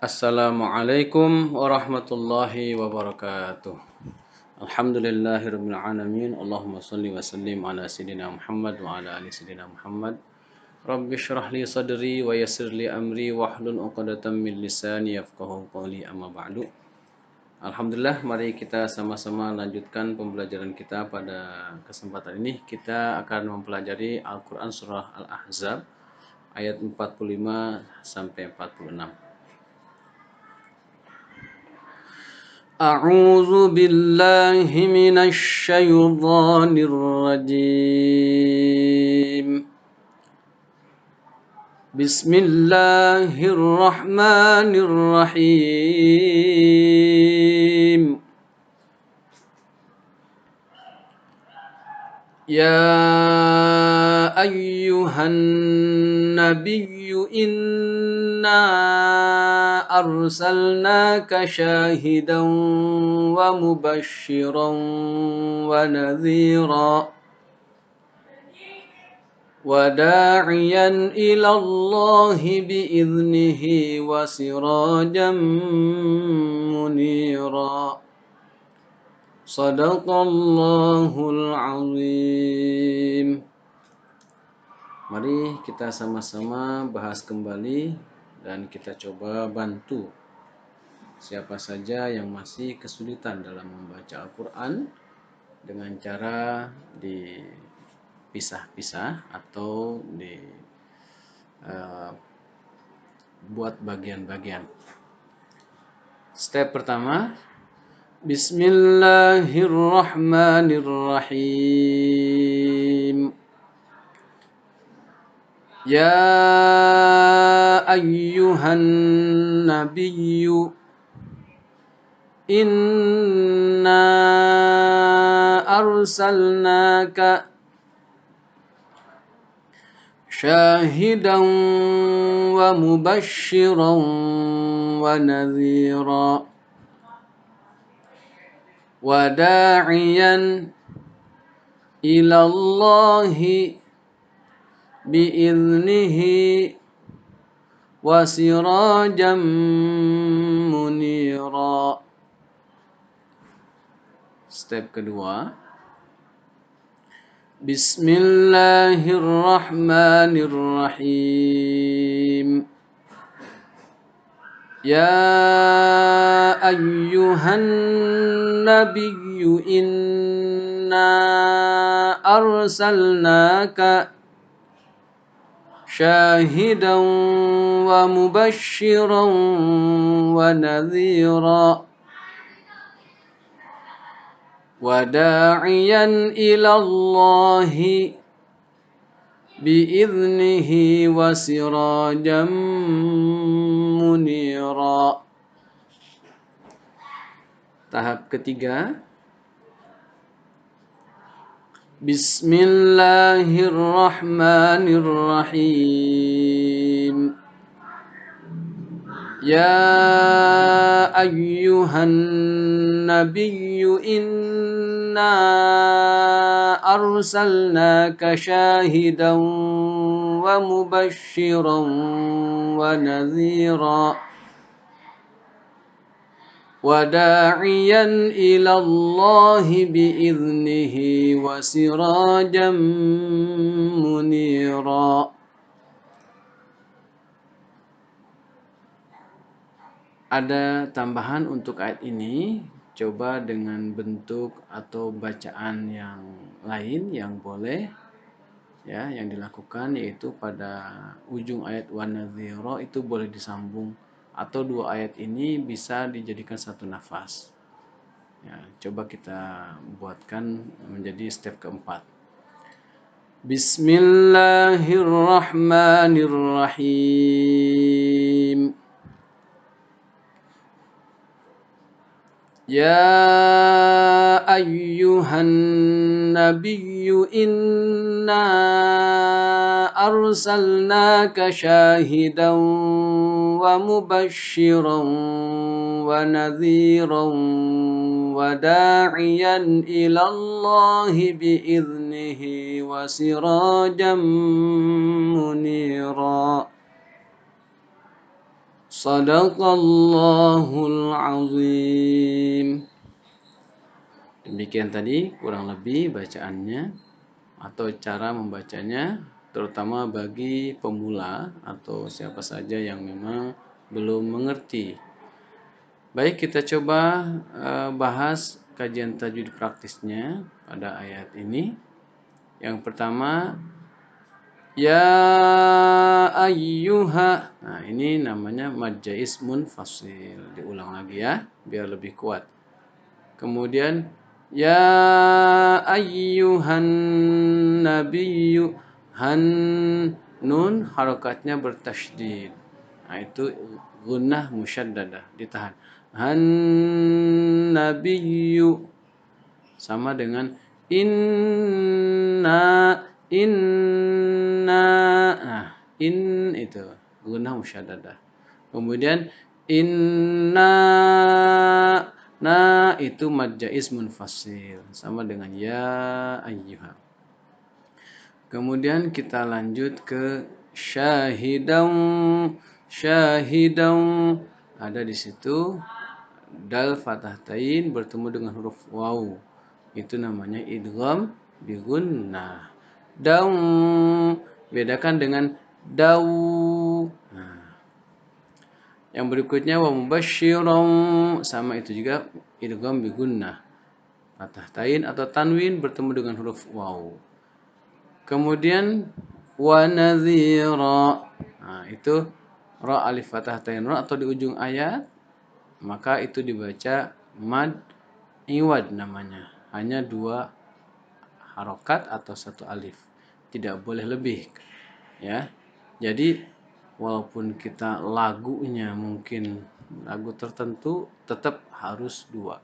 Assalamualaikum warahmatullahi wabarakatuh. Alhamdulillahirabbil alamin. Allahumma shalli wa sallim ala sayidina Muhammad wa ala ali sayidina Muhammad. Rabbi shrah li sadri wa yassir li amri wahlul 'uqdatam min lisani yafqahu qawli amma ba'du. Alhamdulillah, mari kita sama-sama lanjutkan pembelajaran kita pada kesempatan ini. Kita akan mempelajari Al-Qur'an surah Al-Ahzab ayat 45 sampai 46. A'udzu billahi minasy syaithanir rajim. Bismillahirrahmanirrahim. Ya ayyuhan nabiyyu inna arsalnaka syahidan wa mubasysyiran wa nadhira wa da'iyan ila Allahi bi'idhnihi wa sirajan munira. Shadaqallahul azim. Mari kita sama-sama bahas kembali dan kita coba bantu siapa saja yang masih kesulitan dalam membaca Al-Quran dengan cara dipisah-pisah atau buat bagian-bagian. Step pertama, Bismillahirrahmanirrahim. Ya ayyuhan nabiyyu inna arsalnaka syahidan wa mubasysyiran wa nadhira wa da'iyan ila Allahi bi'idhnihi wa sirajan munira. Step kedua, Bismillahirrahmanirrahim. Ya ayyuhan nabiyyu inna arsalnaka syahidan wa mubasysyiran wa nadhira wa da'iyan ila Allahi bi'idhnihi wa sirajan munira. Tahap ketiga, Bismillahirrahmanirrahim. Ya ayyuhan nabiyyu inna arsalnaka syahidan wa mubasysyiran wa nadhira wa da'iyan ila Allahi bi'idhnihi wa sirajan munira. Ada tambahan untuk ayat ini, coba dengan bentuk atau bacaan yang lain yang boleh ya, yang dilakukan, yaitu pada ujung ayat wa nadhira itu boleh disambung, atau dua ayat ini bisa dijadikan satu nafas. Ya, coba kita buatkan menjadi step keempat. Bismillahirrahmanirrahim. Ya ayyuhan nabiyyu inna arsalnaka syahidan wa mubasysyiran wa nadhiran wa da'iyan ila Allahi bi'idhnihi wa sirajan munira. Sadaqallahul azim. Demikian tadi kurang lebih bacaannya atau cara membacanya, terutama bagi pemula atau siapa saja yang memang belum mengerti. Baik, kita coba bahas kajian tajwid praktisnya pada ayat ini. Yang pertama, ya ayyuha. Nah, ini namanya mad jaiz munfasil. Diulang lagi ya, biar lebih kuat. Kemudian ya ayyuhan nabiyyu, han nun harokatnya bertasydid. Nah, itu gunnah musyaddadah, ditahan. Han nabiyyu sama dengan inna inna. Nah, in itu gunnah musyaddadah. Kemudian inna na itu mad jaiz munfasil sama dengan ya ayyuha. Kemudian kita lanjut ke syahidau. Syahidau ada di situ dal fathah tain bertemu dengan huruf waw. Itu namanya idgham bi gunnah. Dau bedakan dengan dau. Nah, yang berikutnya wa mubasysyiran sama itu juga idgham bi gunnah. Fathah tain atau tanwin bertemu dengan huruf waw. Kemudian wa nadhira. Nah, itu ra alif fathah tain ra atau di ujung ayat, maka itu dibaca mad iwad namanya. Hanya 2 harokat atau 1 alif. Tidak boleh lebih. Ya. Jadi walaupun kita lagunya mungkin lagu tertentu, tetap harus 2.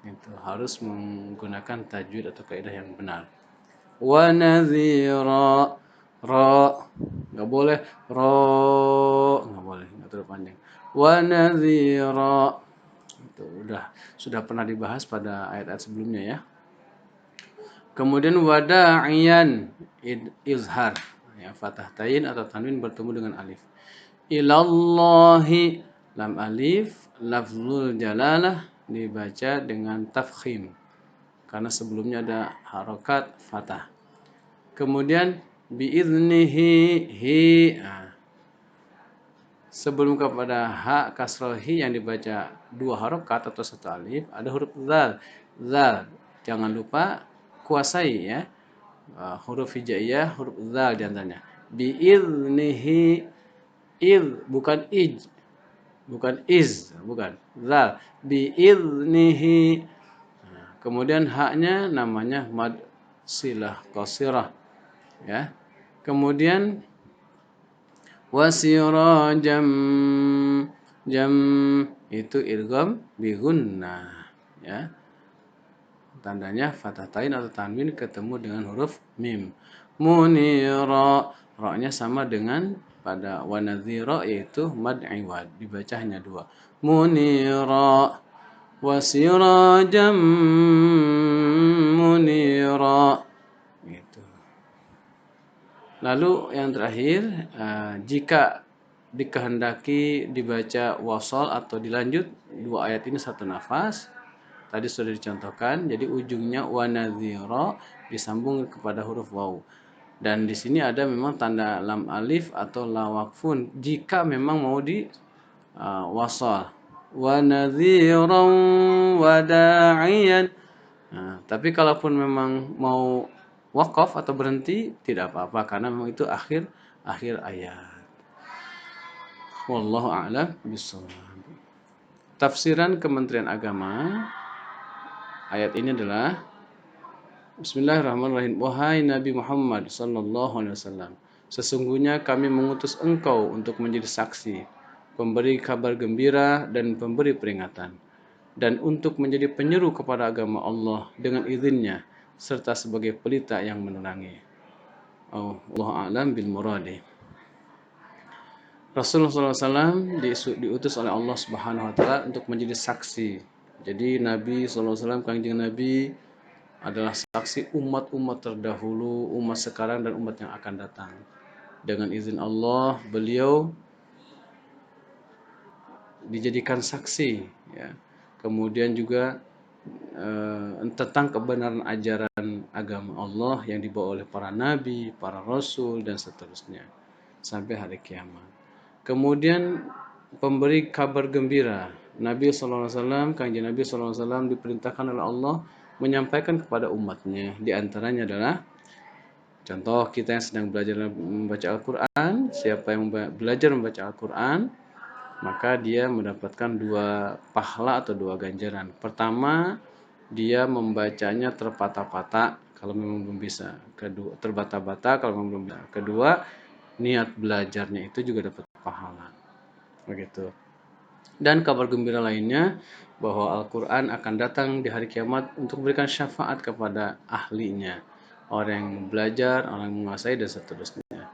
Itu harus menggunakan tajwid atau kaidah yang benar. Wa nadhira, ra enggak boleh ro, enggak boleh, enggak terlalu panjang. Wa nadhira. Itu sudah pernah dibahas pada ayat-ayat sebelumnya ya. Kemudian wada'iyan izhar, ya, fathah tain atau tanwin bertemu dengan alif. Ilallahi, lam alif lafzul jalalah dibaca dengan tafkhim karena sebelumnya ada harokat fathah. Kemudian biiznihi, hi, nah, sebelum kepada ha kasroh hi yang dibaca 2 harokat atau 1 alif ada huruf zal. Zal jangan lupa kuasai ya. Huruf hijaiyah, huruf zal diantaranya. Biiznihi, iz bukan ij, bukan iz, bukan zal. Biiznihi. Nah, kemudian haknya namanya mad silah qasirah ya. Kemudian wasirajam, jam itu idgham bi gunnah ya. Tandanya fathah tain atau tanwin ketemu dengan huruf mim. Munira, ra-nya sama dengan pada wa nadhira yaitu mad iwad, dibaca hanya 2. Munira wasirajam munira. Gitu. Lalu yang terakhir, jika dikehendaki dibaca wasal atau dilanjut 2 ayat ini 1 nafas, tadi sudah dicontohkan, jadi ujungnya wa nadhira disambung kepada huruf waw. Dan di sini ada memang tanda lam alif atau la waqfun jika memang mau di wasal. Wa nadhiran wa da'iyan. Nah, tapi kalaupun memang mau waqaf atau berhenti tidak apa-apa karena memang itu akhir ayat. Wallahu a'lam bishawab. Tafsiran Kementerian Agama ayat ini adalah Bismillahirrahmanirrahim. Wahai Nabi Muhammad sallallahu alaihi wasallam, sesungguhnya kami mengutus engkau untuk menjadi saksi, pemberi kabar gembira dan pemberi peringatan, dan untuk menjadi penyeru kepada agama Allah dengan izinnya, serta sebagai pelita yang menerangi. Allahu a'lam bil muradi. Rasulullah SAW diutus oleh Allah Subhanahu Wa Taala untuk menjadi saksi. Jadi Nabi SAW, kanjeng Nabi adalah saksi umat-umat terdahulu, umat sekarang dan umat yang akan datang. Dengan izin Allah, beliau dijadikan saksi, ya. Kemudian juga tentang kebenaran ajaran agama Allah yang dibawa oleh para nabi, para rasul, dan seterusnya sampai hari kiamat. Kemudian pemberi kabar gembira. Nabi SAW, kanjeng Nabi SAW diperintahkan oleh Allah menyampaikan kepada umatnya. Di antaranya adalah contoh kita yang sedang belajar membaca Al-Quran. Siapa yang belajar membaca Al-Quran, maka dia mendapatkan 2 pahala atau 2 ganjaran. Pertama, dia membacanya terpatah-patah kalau memang belum bisa. Kedua, terbata-bata kalau memang belum bisa. Kedua, niat belajarnya itu juga dapat pahala. Begitu. Dan kabar gembira lainnya bahwa Al-Quran akan datang di hari kiamat untuk memberikan syafaat kepada ahlinya, orang yang belajar, orang yang menguasai, dan seterusnya.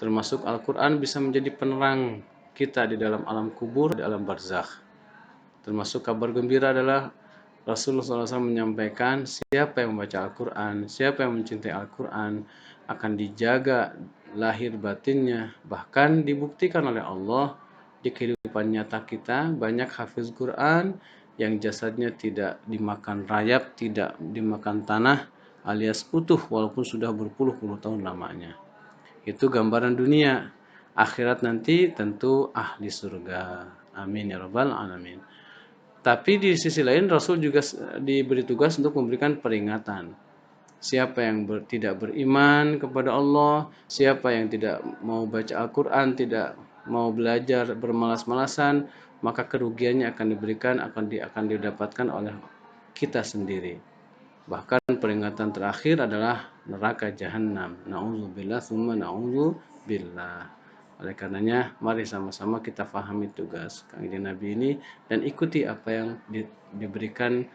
Termasuk Al-Quran bisa menjadi penerang kita di dalam alam kubur, di alam barzakh. Termasuk kabar gembira adalah Rasulullah SAW menyampaikan siapa yang membaca Al-Quran, siapa yang mencintai Al-Quran akan dijaga lahir batinnya. Bahkan dibuktikan oleh Allah di kehidupan nyata kita, banyak hafiz Quran yang jasadnya tidak dimakan rayap, tidak dimakan tanah alias utuh walaupun sudah berpuluh-puluh tahun lamanya. Itu gambaran dunia. Akhirat nanti tentu ahli surga. Amin ya rabbal alamin. Tapi di sisi lain Rasul juga diberi tugas untuk memberikan peringatan. Siapa yang tidak beriman kepada Allah, siapa yang tidak mau baca Al-Quran, tidak mau belajar, bermalas-malasan, maka kerugiannya akan diberikan, akan didapatkan oleh kita sendiri. Bahkan peringatan terakhir adalah neraka jahanam. Na'udzubillah tsumma na'udzubillah. Oleh karenanya, mari sama-sama kita fahami tugas kanjeng Nabi ini dan ikuti apa yang diberikan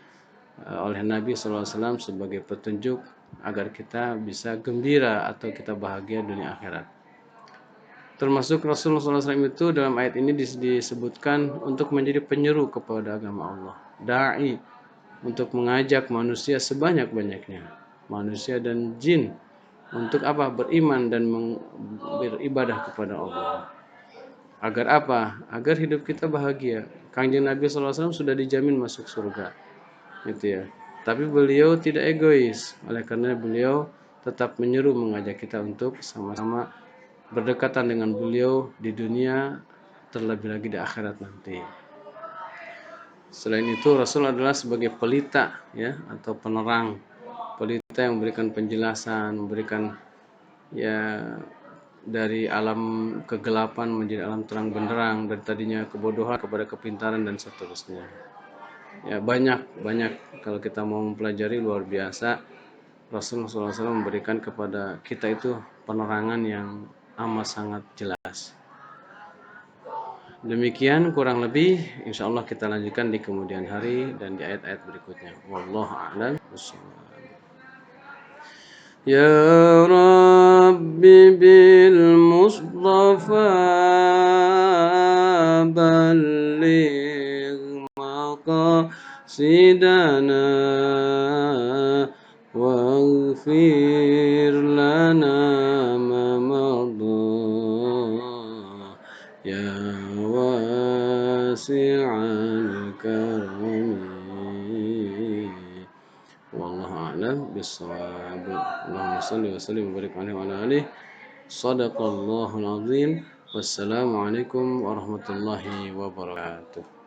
oleh Nabi SAW sebagai petunjuk agar kita bisa gembira atau kita bahagia dunia akhirat. Termasuk Rasulullah SAW itu dalam ayat ini disebutkan untuk menjadi penyeru kepada agama Allah. Da'i, untuk mengajak manusia sebanyak-banyaknya, manusia dan jin, untuk apa? Beriman dan beribadah kepada Allah. Agar apa? Agar hidup kita bahagia. Kanjeng Nabi SAW sudah dijamin masuk surga, gitu ya. Tapi beliau tidak egois, oleh karena beliau tetap menyeru mengajak kita untuk sama-sama berdekatan dengan beliau di dunia, terlebih lagi di akhirat nanti. Selain itu Rasul adalah sebagai pelita, ya, atau penerang. Pelita yang memberikan penjelasan, memberikan ya dari alam kegelapan menjadi alam terang benderang, dari tadinya kebodohan kepada kepintaran dan seterusnya. Ya, banyak kalau kita mau mempelajari luar biasa. Rasulullah SAW memberikan kepada kita itu penerangan yang amat sangat jelas. Demikian kurang lebih, insya Allah kita lanjutkan di kemudian hari dan di ayat-ayat berikutnya. Wallahu a'lam bishawab. Ya Rabbi bil Mustafa balligh maqasidana waghfir lana ma madha ya wasi'al karami. Wallahu a'lam bishawab. Allahumma shalli wa sallim wa barik alaihi wa ala alihi. Shadaqallahul azim. Wassalamualaikum warahmatullahi wabarakatuh.